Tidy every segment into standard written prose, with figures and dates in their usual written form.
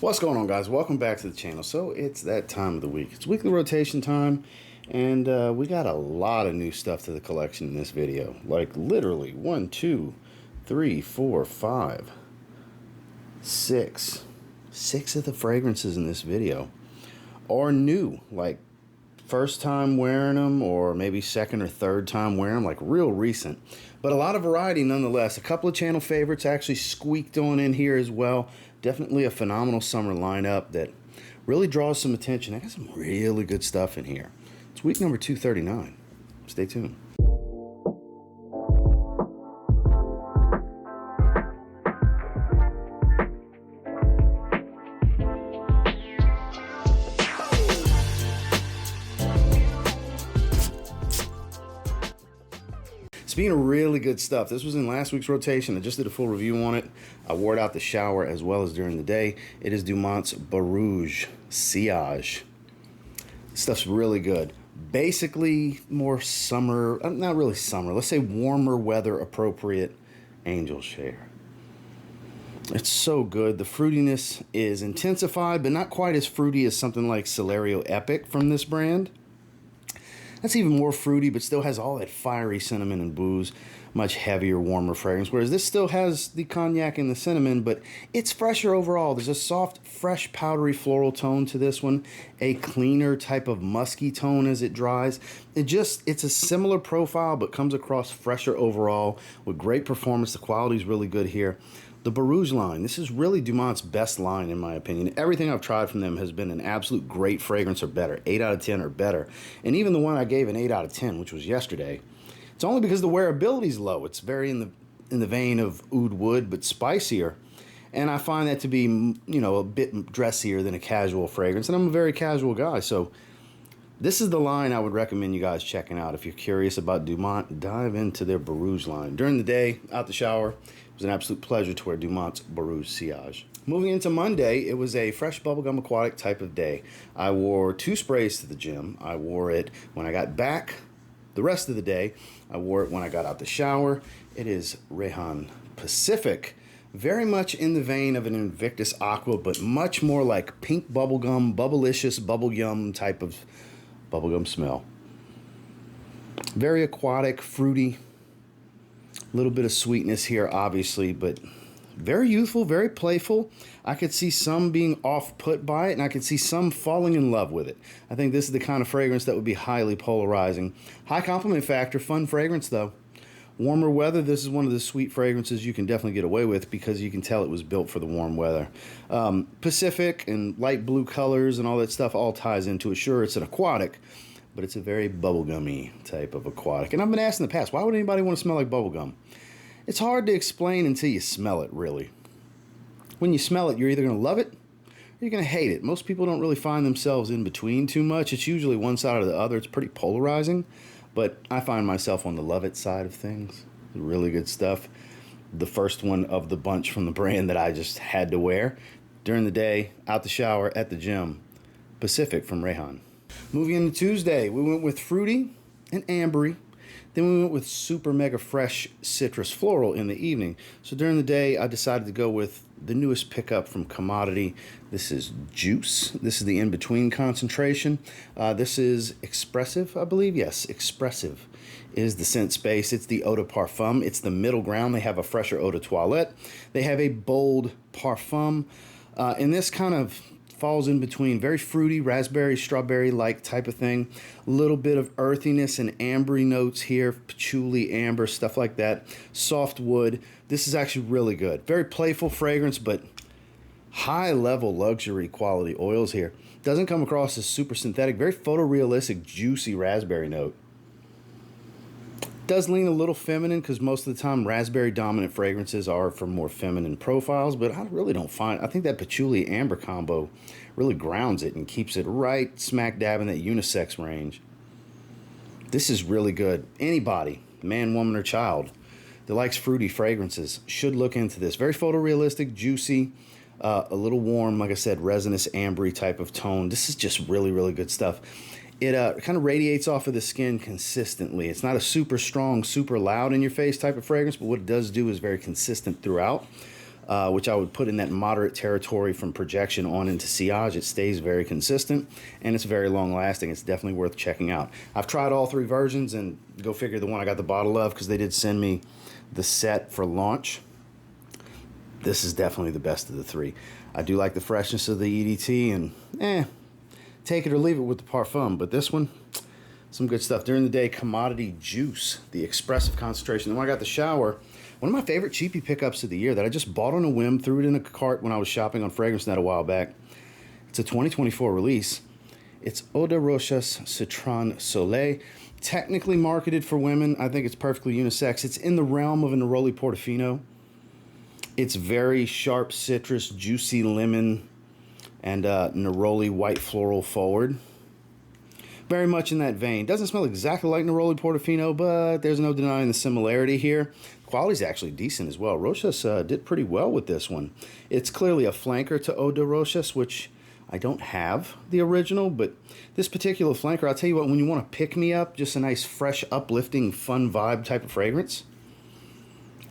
What's going on, guys? Welcome back to the channel. So it's that time of the week. It's weekly rotation time, and we got a lot of new stuff to the collection in this video. Like literally 1, 2, 3, 4, 5, 6. 6 of the fragrances in this video are new. Like first time wearing them, or maybe second or third time wearing them, like real recent. But a lot of variety nonetheless. A couple of channel favorites actually squeaked on in here as well. Definitely a phenomenal summer lineup that really draws some attention. I got some really good stuff in here. It's week number 239. Stay tuned. Speaking of really good stuff, this was in last week's rotation. I just did a full review on it. I wore it out the shower as well as during the day. It is Dumont's Borouj Silage. Stuff's really good. Basically more summer, not really summer, let's say warmer weather appropriate angel share. It's so good. The fruitiness is intensified, but not quite as fruity as something like Soleil Epic from this brand. That's even more fruity, but still has all that fiery cinnamon and booze. Much heavier, warmer fragrance. Whereas this still has the cognac and the cinnamon, but it's fresher overall. There's a soft, fresh, powdery floral tone to this one. A cleaner type of musky tone as it dries. It's a similar profile, but comes across fresher overall with great performance. The quality is really good here. The Borouj line, this is really Dumont's best line in my opinion. Everything I've tried from them has been an absolute great fragrance or better, 8 out of 10 or better. And even the one I gave an 8 out of 10, which was yesterday, it's only because the wearability is low. It's very in the vein of oud wood, but spicier. And I find that to be, you know, a bit dressier than a casual fragrance. And I'm a very casual guy, so this is the line I would recommend you guys checking out. If you're curious about Dumont, dive into their Borouj line. During the day, out the shower, it was an absolute pleasure to wear Dumont's Borouj Silage. Moving into Monday, it was a fresh bubblegum aquatic type of day. I wore 2 sprays to the gym. I wore it when I got back the rest of the day. I wore it when I got out the shower. It is Rayhaan Pacific. Very much in the vein of an Invictus Aqua, but much more like pink bubblegum, bubblicious, bubblegum type of bubblegum smell. Very aquatic, fruity. A little bit of sweetness here, obviously, but very youthful, very playful. I could see some being off-put by it, and I could see some falling in love with it. I think this is the kind of fragrance that would be highly polarizing. High compliment factor, fun fragrance, though. Warmer weather, this is one of the sweet fragrances you can definitely get away with because you can tell it was built for the warm weather. Pacific and light blue colors and all that stuff all ties into it. Sure, it's an aquatic, but it's a very bubblegummy type of aquatic. And I've been asked in the past, why would anybody want to smell like bubblegum? It's hard to explain until you smell it, really. When you smell it, you're either going to love it or you're going to hate it. Most people don't really find themselves in between too much. It's usually one side or the other. It's pretty polarizing, but I find myself on the love it side of things. Really good stuff. The first one of the bunch from the brand that I just had to wear. During the day, out the shower, at the gym, Pacific from Rayhaan. Moving into Tuesday, we went with fruity and ambery. Then we went with super mega fresh citrus floral in the evening. So during the day, I decided to go with the newest pickup from Commodity. This is Juice. This is the in-between concentration. This is Expressive, I believe. Yes, Expressive is the scent space. It's the Eau de Parfum. It's the middle ground. They have a fresher Eau de Toilette. They have a bold Parfum. And this kind of falls in between, very fruity, raspberry, strawberry-like type of thing. A little bit of earthiness and ambery notes here, patchouli, amber, stuff like that. Soft wood. This is actually really good. Very playful fragrance, but high-level luxury quality oils here. Doesn't come across as super synthetic. Very photorealistic, juicy raspberry note. Does lean a little feminine because most of the time raspberry dominant fragrances are for more feminine profiles, but I really don't find, I think that patchouli amber combo really grounds it and keeps it right smack dab in that unisex range. This is really good. Anybody, man, woman, or child that likes fruity fragrances should look into this. Very photorealistic, juicy, a little warm, like I said, resinous ambery type of tone. This is just really, really good stuff. It kind of radiates off of the skin consistently. It's not a super strong, super loud in your face type of fragrance, but what it does do is very consistent throughout. which I would put in that moderate territory from projection on into sillage. It stays very consistent, and it's very long lasting. It's definitely worth checking out. I've tried all three versions, and go figure the one I got the bottle of, because they did send me the set for launch. This is definitely the best of the three. I do like the freshness of the EDT, and take it or leave it with the Parfum, but this one, some good stuff. During the day, Commodity Juice, the expressive concentration. Then when I got the shower, one of my favorite cheapy pickups of the year that I just bought on a whim, threw it in a cart when I was shopping on FragranceNet a while back. It's a 2024 release. It's Eau de Rochas Citron Soleil. Technically marketed for women. I think it's perfectly unisex. It's in the realm of a Neroli Portofino. It's very sharp citrus, juicy lemon, and Neroli white floral forward. Very much in that vein. Doesn't smell exactly like Neroli Portofino, but there's no denying the similarity here. Quality's actually decent as well. Rochas did pretty well with this one. It's clearly a flanker to Eau de Rochas, which I don't have the original, but this particular flanker, I'll tell you what, when you want to pick me up, just a nice, fresh, uplifting, fun vibe type of fragrance,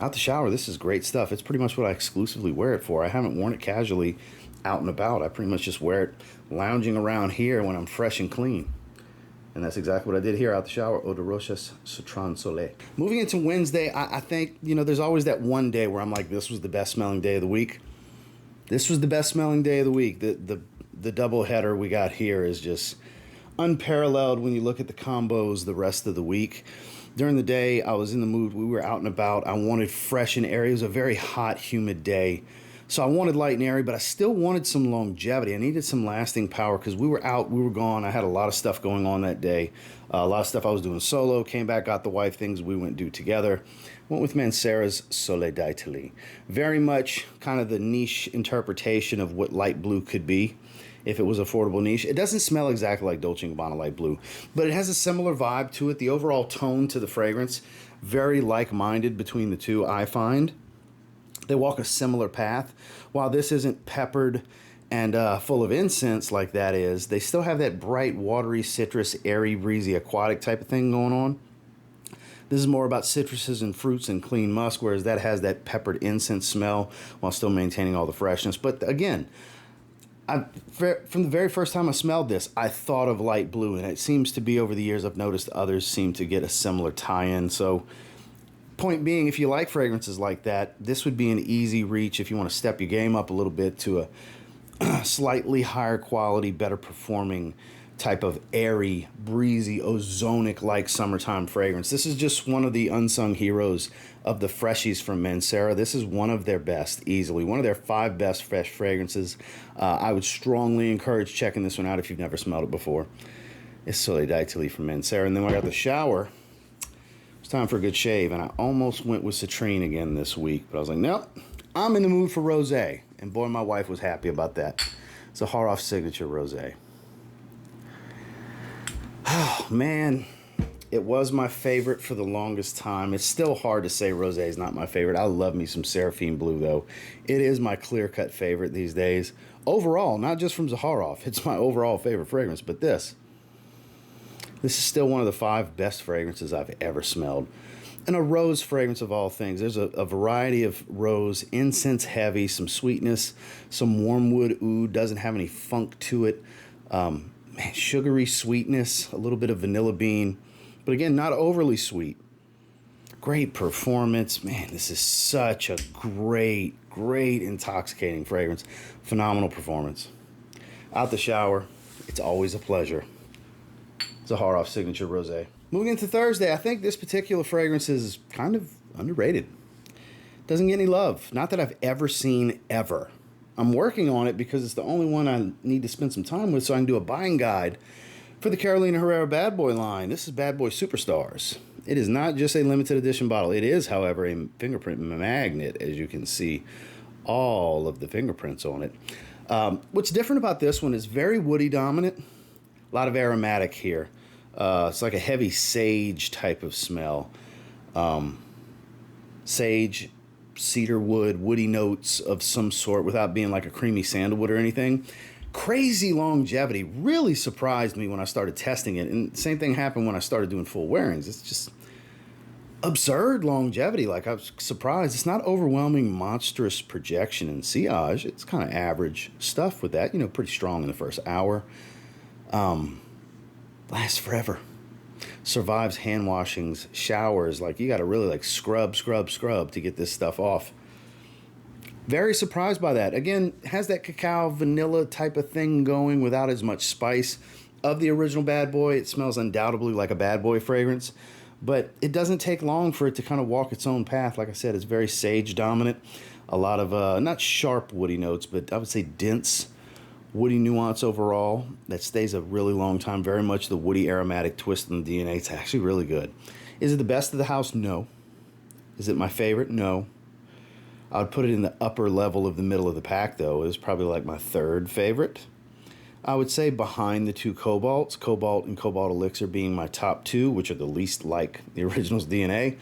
out the shower, this is great stuff. It's pretty much what I exclusively wear it for. I haven't worn it casually out and about. I pretty much just wear it lounging around here when I'm fresh and clean. And that's exactly what I did here out the shower. Eau de Rochas Citron Soleil. Moving into Wednesday, I think, there's always that one day where I'm like, this was the best smelling day of the week. This was the best smelling day of the week. The double header we got here is just unparalleled when you look at the combos the rest of the week. During the day, I was in the mood. We were out and about. I wanted fresh and airy. It was a very hot, humid day. So I wanted light and airy, but I still wanted some longevity. I needed some lasting power because we were out, we were gone. I had a lot of stuff going on that day. A lot of stuff I was doing solo. Came back, got the wife, things we went do together. Went with Mancera's Soleil d'Italie. Very much kind of the niche interpretation of what light blue could be if it was affordable niche. It doesn't smell exactly like Dolce & Gabbana light blue, but it has a similar vibe to it. The overall tone to the fragrance, very like-minded between the two, I find. They walk a similar path. While this isn't peppered and full of incense like that is, they still have that bright, watery, citrus, airy, breezy, aquatic type of thing going on. This is more about citruses and fruits and clean musk, whereas that has that peppered incense smell while still maintaining all the freshness. But again, from the very first time I smelled this, I thought of light blue, and it seems to be over the years I've noticed others seem to get a similar tie-in. So point being, if you like fragrances like that, this would be an easy reach if you want to step your game up a little bit to a slightly higher quality, better performing type of airy, breezy, ozonic-like summertime fragrance. This is just one of the unsung heroes of the freshies from Mancera. This is one of their best, easily. One of their 5 best fresh fragrances. I would strongly encourage checking this one out if you've never smelled it before. It's Soleil d'Italie from Mancera. And then when I got the shower, it's time for a good shave, and I almost went with Citron again this week, but I was like, nope, I'm in the mood for rosé. And boy, my wife was happy about that. Zaharoff Signature Rosé. Oh, man, it was my favorite for the longest time. It's still hard to say rosé is not my favorite. I love me some Seraphim Blue, though. It is my clear-cut favorite these days. Overall, not just from Zaharoff. It's my overall favorite fragrance, but this is still one of the 5 best fragrances I've ever smelled. And a rose fragrance of all things. There's a variety of rose, incense heavy, some sweetness, some wormwood oud, doesn't have any funk to it. Sugary sweetness, a little bit of vanilla bean, but again, not overly sweet. Great performance. Man, this is such a great intoxicating fragrance. Phenomenal performance. Out the shower, it's always a pleasure. Zaharoff Signature Rosé. Moving into Thursday, I think this particular fragrance is kind of underrated. Doesn't get any love. Not that I've ever seen, ever. I'm working on it because it's the only one I need to spend some time with so I can do a buying guide for the Carolina Herrera Bad Boy line. This is Bad Boy Superstars. It is not just a limited edition bottle. It is, however, a fingerprint magnet, as you can see all of the fingerprints on it. What's different about this one is very woody dominant. A lot of aromatic here. It's like a heavy sage type of smell. Sage, cedar wood, woody notes of some sort without being like a creamy sandalwood or anything. Crazy longevity. Really surprised me when I started testing it. And the same thing happened when I started doing full wearings. It's just absurd longevity. Like, I was surprised. It's not overwhelming, monstrous projection in Silage. It's kind of average stuff with that. You know, pretty strong in the first hour. Lasts forever. Survives hand washings, showers. Like, you got to really like scrub to get this stuff off. Very surprised by that. Again, has that cacao vanilla type of thing going without as much spice of the original Bad Boy. It smells undoubtedly like a Bad Boy fragrance, but it doesn't take long for it to kind of walk its own path. Like I said, it's very sage dominant. A lot of, not sharp woody notes, but I would say dense woody nuance overall that stays a really long time. Very much the woody aromatic twist in the DNA. It's actually really good. Is it the best of the house? No. Is it my favorite? No. I would put it in the upper level of the middle of the pack, though. It was probably like my third favorite. I would say behind the two Cobalts, Cobalt and Cobalt Elixir being my top two, which are the least like the original's DNA.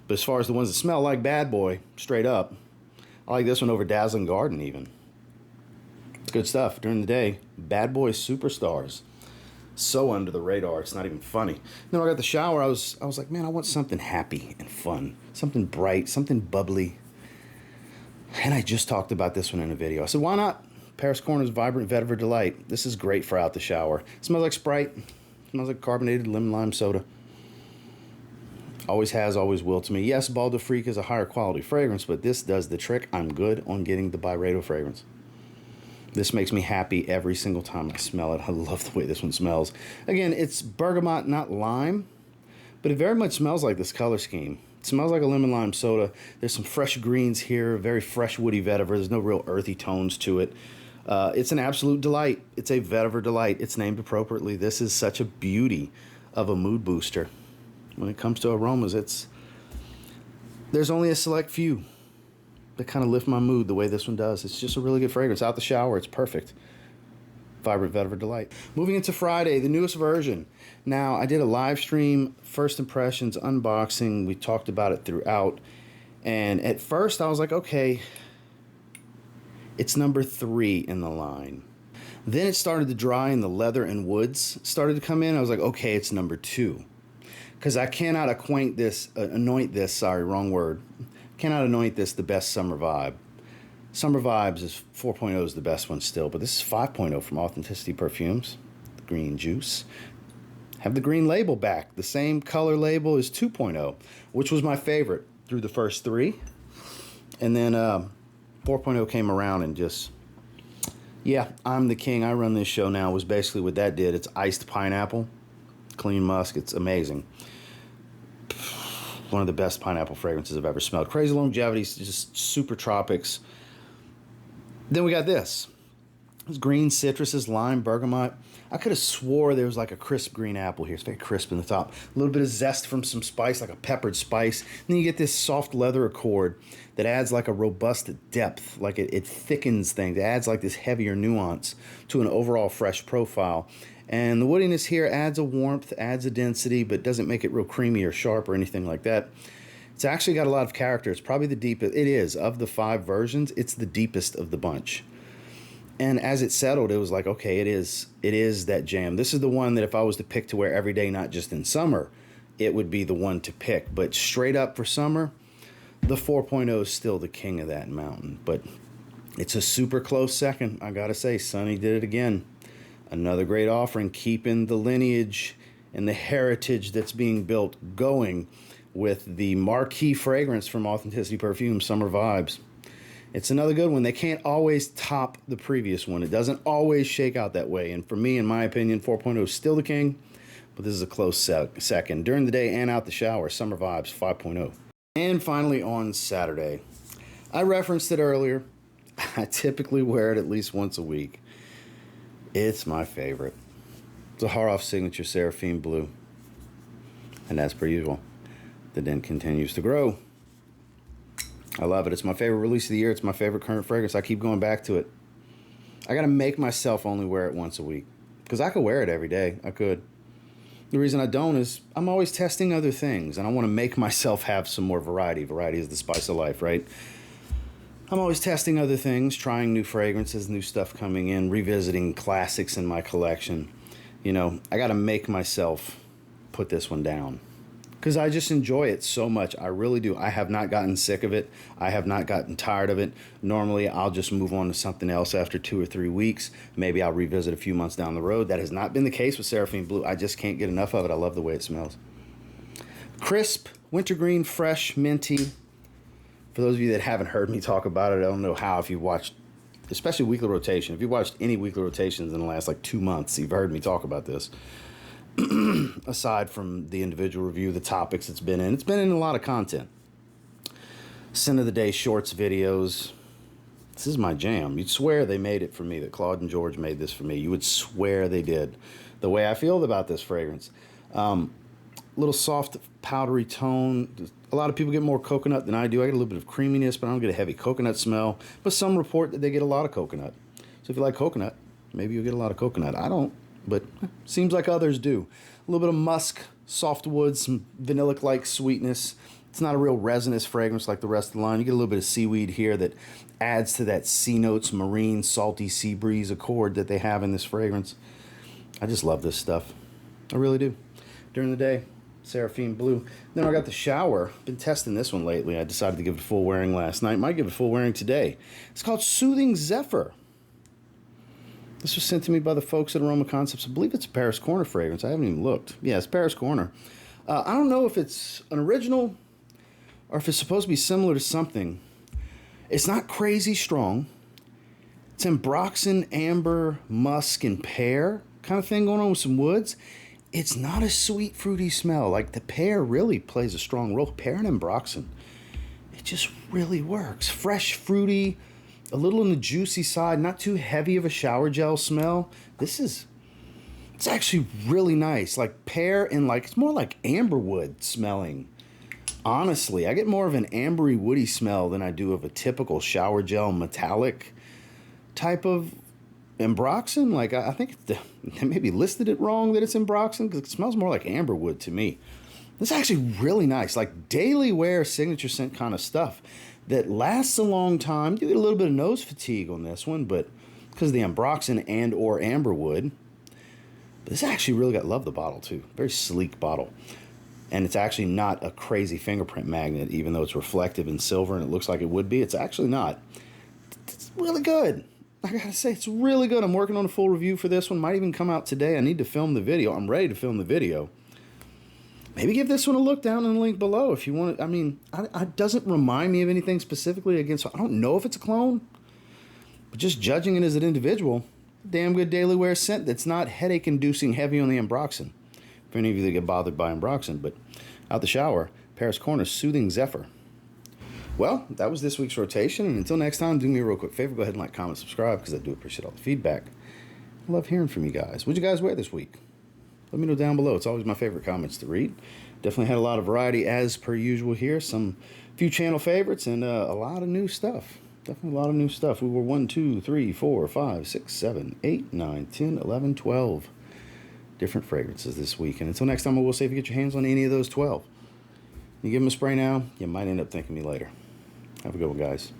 But as far as the ones that smell like Bad Boy, straight up, I like this one over Dazzling Garden even. Good stuff. During the day, Bad Boy superstars. So under the radar, it's not even funny. Then when I got the shower, I was like, man, I want something happy and fun. Something bright, something bubbly. And I just talked about this one in a video. I said, why not? Paris Corner's Vibrant Vetiver Delight. This is great for out the shower. It smells like Sprite. It smells like carbonated lemon lime soda. Always has, always will to me. Yes, Bal de Freak is a higher quality fragrance, but this does the trick. I'm good on getting the Byredo fragrance. This makes me happy every single time I smell it. I love the way this one smells. Again, it's bergamot, not lime, but it very much smells like this color scheme. It smells like a lemon lime soda. There's some fresh greens here, very fresh woody vetiver. There's no real earthy tones to it. It's an absolute delight. It's a vetiver delight. It's named appropriately. This is such a beauty of a mood booster. When it comes to aromas, there's only a select few that kind of lift my mood the way this one does. It's just a really good fragrance. Out the shower, it's perfect. Vibrant Vetiver Delight. Moving into Friday, the newest version. Now, I did a live stream, first impressions, unboxing. We talked about it throughout. And at first, I was like, okay, it's number 3 in the line. Then it started to dry and the leather and woods started to come in. I was like, okay, it's number 2. Because I cannot anoint this, cannot anoint this the best summer vibe. Summer Vibes is 4.0 is the best one still, but this is 5.0 from Authenticity Perfumes. The green juice. Have the green label back. The same color label as 2.0, which was my favorite through the first 3. And then 4.0 came around and just, yeah, I'm the king. I run this show now was basically what that did. It's iced pineapple, clean musk. It's amazing. One of the best pineapple fragrances I've ever smelled. Crazy longevity, just super tropics. Then we got this. It's green citruses, lime, bergamot. I could have swore there was like a crisp green apple here. It's very crisp in the top. A little bit of zest from some spice, like a peppered spice. And then you get this soft leather accord that adds like a robust depth. Like it thickens things. It adds like this heavier nuance to an overall fresh profile. And the woodiness here adds a warmth, adds a density, but doesn't make it real creamy or sharp or anything like that. It's actually got a lot of character. It's probably the deepest. It is. Of the 5 versions, it's the deepest of the bunch. And as it settled, it was like, okay, it is that jam. This is the one that if I was to pick to wear every day, not just in summer, it would be the one to pick. But straight up for summer, the 4.0 is still the king of that mountain. But it's a super close second. I got to say, Sunny did it again. Another great offering, keeping the lineage and the heritage that's being built going with the marquee fragrance from Authenticity Perfumes, Summer Vibes. It's another good one. They can't always top the previous one. It doesn't always shake out that way. And for me, in my opinion, 4.0 is still the king, but this is a close second. During the day and out the shower, Summer Vibes 5.0. And finally on Saturday, I referenced it earlier. I typically wear it at least once a week. It's my favorite. Zaharoff Signature Seraphim Blue. And as per usual, the dent continues to grow. I love it. It's my favorite release of the year. It's my favorite current fragrance. I keep going back to it. I got to make myself only wear it once a week. Because I could wear it every day. I could. The reason I don't is I'm always testing other things. And I want to make myself have some more variety. Variety is the spice of life, right? I'm always testing other things, trying new fragrances, new stuff coming in, revisiting classics in my collection. You know, I got to make myself put this one down. because I just enjoy it so much. I really do. I have not gotten sick of it. I have not gotten tired of it. Normally, I'll just move on to something else after 2 or 3 weeks. Maybe I'll revisit a few months down the road. That has not been the case with Seraphim Blue. I just can't get enough of it. I love the way it smells. Crisp, wintergreen, fresh, minty. For those of you that haven't heard me talk about it, I don't know how, if you've watched, especially weekly rotation, if you've watched any weekly rotations in the last like 2 months, you've heard me talk about this. Aside from the individual review, the topics it's been in a lot of content. Scent of the day shorts, videos. This is my jam. You'd swear they made it for me, that Claude and George made this for me. You would swear they did. The way I feel about this fragrance. Little soft, powdery tone. A lot of people get more coconut than I do. I get a little bit of creaminess, but I don't get a heavy coconut smell. But some report that they get a lot of coconut. So if you like coconut, maybe you'll get a lot of coconut. I don't, but seems like others do. A little bit of musk, soft wood, some vanilla-like sweetness. It's not a real resinous fragrance like the rest of the line. You get a little bit of seaweed here that adds to that sea notes, marine, salty sea breeze accord that they have in this fragrance. I just love this stuff. I really do. During the day, Seraphim Blue. Then I got the shower. Been testing this one lately. I decided to give it a full wearing last night. Might give it a full wearing today. It's called Soothing Zephyr. This was sent to me by the folks at Aroma Concepts. I believe it's a Paris Corner fragrance. I haven't even looked. Yeah, it's Paris Corner. I don't know if it's an original or if it's supposed to be similar to something. It's not crazy strong. It's ambroxan, amber, musk, and pear kind of thing going on with some woods. It's not a sweet, fruity smell. Like, the pear really plays a strong role. Pear and ambroxan. It just really works. Fresh, fruity, a little on the juicy side, not too heavy of a shower gel smell. It's actually really nice. Like pear and it's more like amberwood smelling. Honestly, I get more of an ambery woody smell than I do of a typical shower gel metallic type of ambroxan. Like, I think they maybe listed it wrong that it's ambroxan, because it smells more like amberwood to me. This is actually really nice, like daily wear signature scent kind of stuff that lasts a long time. You get a little bit of nose fatigue on this one, but because of the ambroxan and or amberwood. But this actually really love the bottle too. Very sleek bottle. And it's actually not a crazy fingerprint magnet, even though it's reflective in silver and it looks like it would be. It's actually not. It's really good. I gotta say, it's really good. I'm working on a full review for this one. Might even come out today. I need to film the video. I'm ready to film the video. Maybe give this one a look down in the link below if you want to. I mean, it doesn't remind me of anything specifically against. I don't know if it's a clone, but just judging it as an individual, damn good daily wear scent that's not headache-inducing heavy on the ambroxan. For any of you that get bothered by ambroxan, but out the shower, Paris Corner Soothing Zephyr. Well, that was this week's rotation, and until next time, do me a real quick favor. Go ahead and like, comment, subscribe, because I do appreciate all the feedback. I love hearing from you guys. What'd you guys wear this week? Let me know down below. It's always my favorite comments to read. Definitely had a lot of variety as per usual here. Few channel favorites and a lot of new stuff. Definitely a lot of new stuff. We were 1, 2, 3, 4, 5, 6, 7, 8, 9, 10, 11, 12 different fragrances this week. And until next time, I will say if you get your hands on any of those 12, you give them a spray now, you might end up thanking me later. Have a good one, guys.